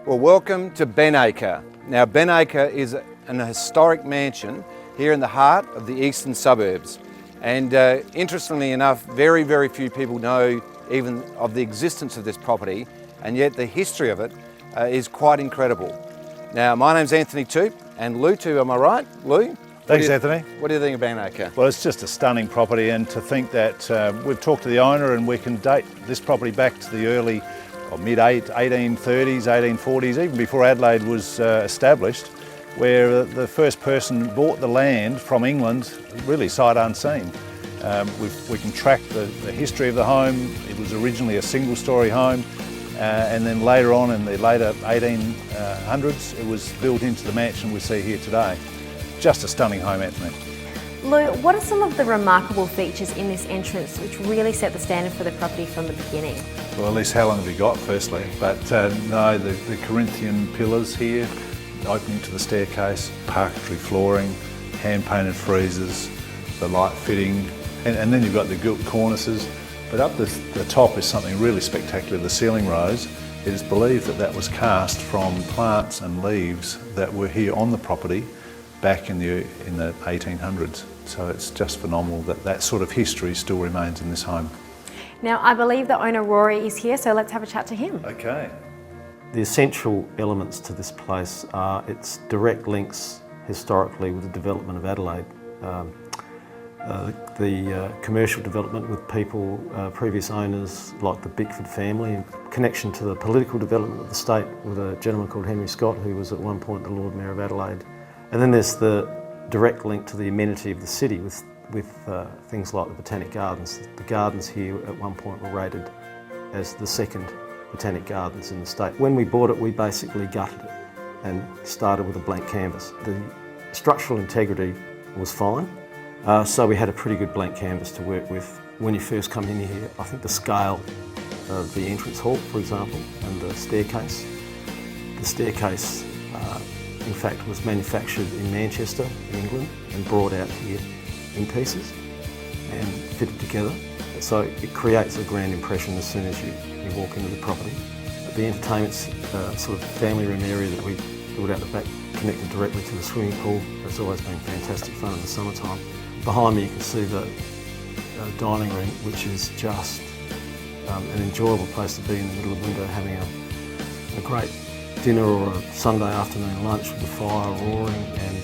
Well, welcome to Ben Acre. Now, Ben Acre is an historic mansion here in the heart of the eastern suburbs. And interestingly enough, very, very few people know even of the existence of this property, and yet the history of it is quite incredible. Now, my name's Anthony TOOP, and Lou too, am I right? Lou? Thanks, Anthony. What do you think of Ben Acre? Well, it's just a stunning property, and to think that we've talked to the owner and we can date this property back to the early or mid-1830s, 1840s, even before Adelaide was established, where the first person bought the land from England, really sight unseen. We can track the history of the home. It was originally a single-storey home, and then later on in the later 1800s, it was built into the mansion we see here today. Just a stunning home, Anthony. Lou, what are some of the remarkable features in this entrance which really set the standard for the property from the beginning? Well, at least how long have you got, firstly? But no, the Corinthian pillars here, opening to the staircase, parquetry flooring, hand-painted friezes, the light fitting, and then you've got the gilt cornices. But up the top is something really spectacular, the ceiling rose. It is believed that that was cast from plants and leaves that were here on the property back in the 1800s. So it's just phenomenal that that sort of history still remains in this home. Now, I believe the owner Rory is here, so let's have a chat to him. Okay. The essential elements to this place are its direct links historically with the development of Adelaide. The commercial development with people, previous owners like the Bickford family, in connection to the political development of the state with a gentleman called Henry Scott, who was at one point the Lord Mayor of Adelaide. And then there's the direct link to the amenity of the city with things like the Botanic Gardens. The gardens here at one point were rated as the second Botanic Gardens in the state. When we bought it, we basically gutted it and started with a blank canvas. The structural integrity was fine, so we had a pretty good blank canvas to work with. When you first come in here, I think the scale of the entrance hall, for example, and the staircase. The staircase, in fact, was manufactured in Manchester, in England, and brought out here in pieces and fitted together. So it creates a grand impression as soon as you walk into the property. But the entertainment's sort of family room area that we built out the back, connected directly to the swimming pool, has always been fantastic fun in the summertime. Behind me you can see the dining room, which is just an enjoyable place to be in the middle of winter, having a great dinner or a Sunday afternoon lunch with the fire roaring and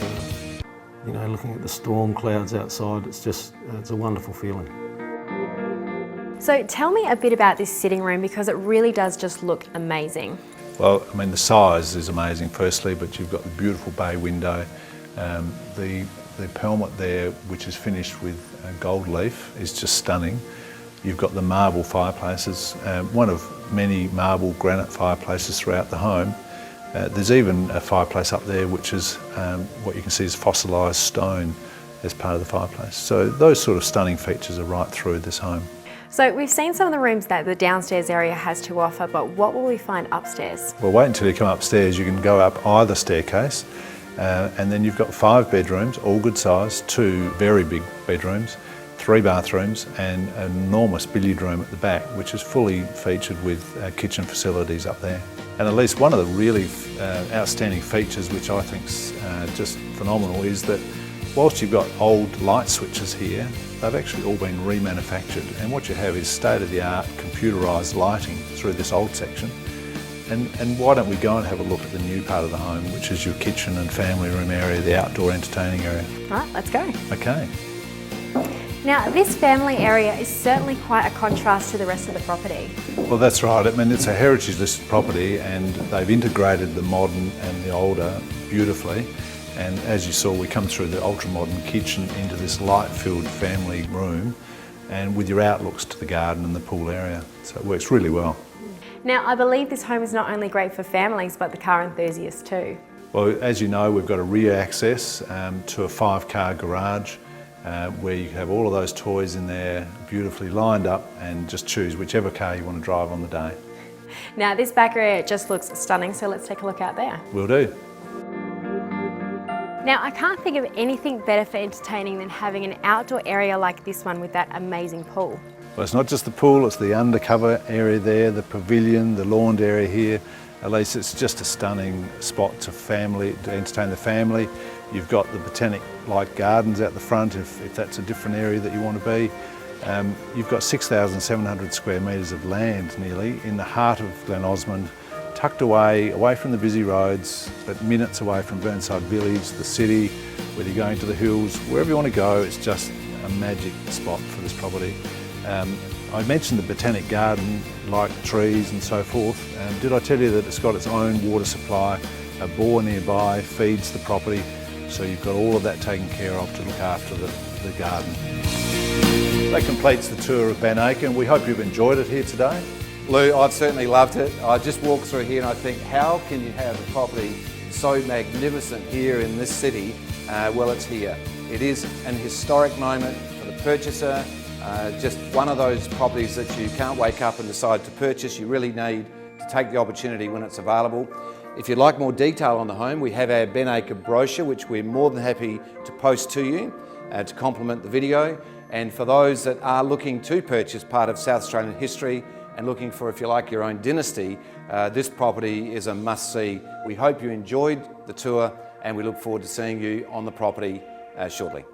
you know, looking at the storm clouds outside. It's a wonderful feeling. So tell me a bit about this sitting room, because it really does just look amazing. Well, I mean, the size is amazing firstly, but you've got the beautiful bay window. The pelmet there, which is finished with gold leaf, is just stunning. You've got the marble fireplaces, one of many marble granite fireplaces throughout the home. There's even a fireplace up there which is what you can see is fossilised stone as part of the fireplace. So those sort of stunning features are right through this home. So we've seen some of the rooms that the downstairs area has to offer, but what will we find upstairs? Well, wait until you come upstairs. You can go up either staircase and then you've got 5 bedrooms, all good size, 2 very big bedrooms, 3 bathrooms and an enormous billiard room at the back, which is fully featured with kitchen facilities up there. And at least one of the really outstanding features, which I think's just phenomenal, is that whilst you've got old light switches here, they've actually all been remanufactured. And what you have is state-of-the-art computerised lighting through this old section. And why don't we go and have a look at the new part of the home, which is your kitchen and family room area, the outdoor entertaining area. All right, let's go. Okay. Now, this family area is certainly quite a contrast to the rest of the property. Well, that's right. I mean, it's a heritage listed property and they've integrated the modern and the older beautifully. And as you saw, we come through the ultra-modern kitchen into this light-filled family room and with your outlooks to the garden and the pool area. So it works really well. Now, I believe this home is not only great for families, but the car enthusiasts too. Well, as you know, we've got a rear access to a 5-car garage where you have all of those toys in there beautifully lined up and just choose whichever car you want to drive on the day. Now, this back area just looks stunning, so let's take a look out there. Will do. Now, I can't think of anything better for entertaining than having an outdoor area like this one with that amazing pool. Well, it's not just the pool, it's the undercover area there, the pavilion, the lawned area here, At least it's just a stunning spot to entertain the family. You've got the botanic-like gardens out the front if that's a different area that you want to be. You've got 6,700 square metres of land nearly in the heart of Glen Osmond, tucked away from the busy roads, but minutes away from Burnside Village, the city, whether you're going to the hills, wherever you want to go, it's just a magic spot for this property. I mentioned the botanic garden, like trees and so forth. Did I tell you that it's got its own water supply? A bore nearby feeds the property, so you've got all of that taken care of to look after the garden. That completes the tour of Ben Acre, and we hope you've enjoyed it here today. Lou, I've certainly loved it. I just walked through here and I think, how can you have a property so magnificent here in this city? Well, it's here. It is an historic moment for the purchaser. Just one of those properties that you can't wake up and decide to purchase. You really need to take the opportunity when it's available. If you'd like more detail on the home, we have our Ben Acre brochure, which we're more than happy to post to you to complement the video. And for those that are looking to purchase part of South Australian history and looking for, if you like, your own dynasty, this property is a must-see. We hope you enjoyed the tour and we look forward to seeing you on the property shortly.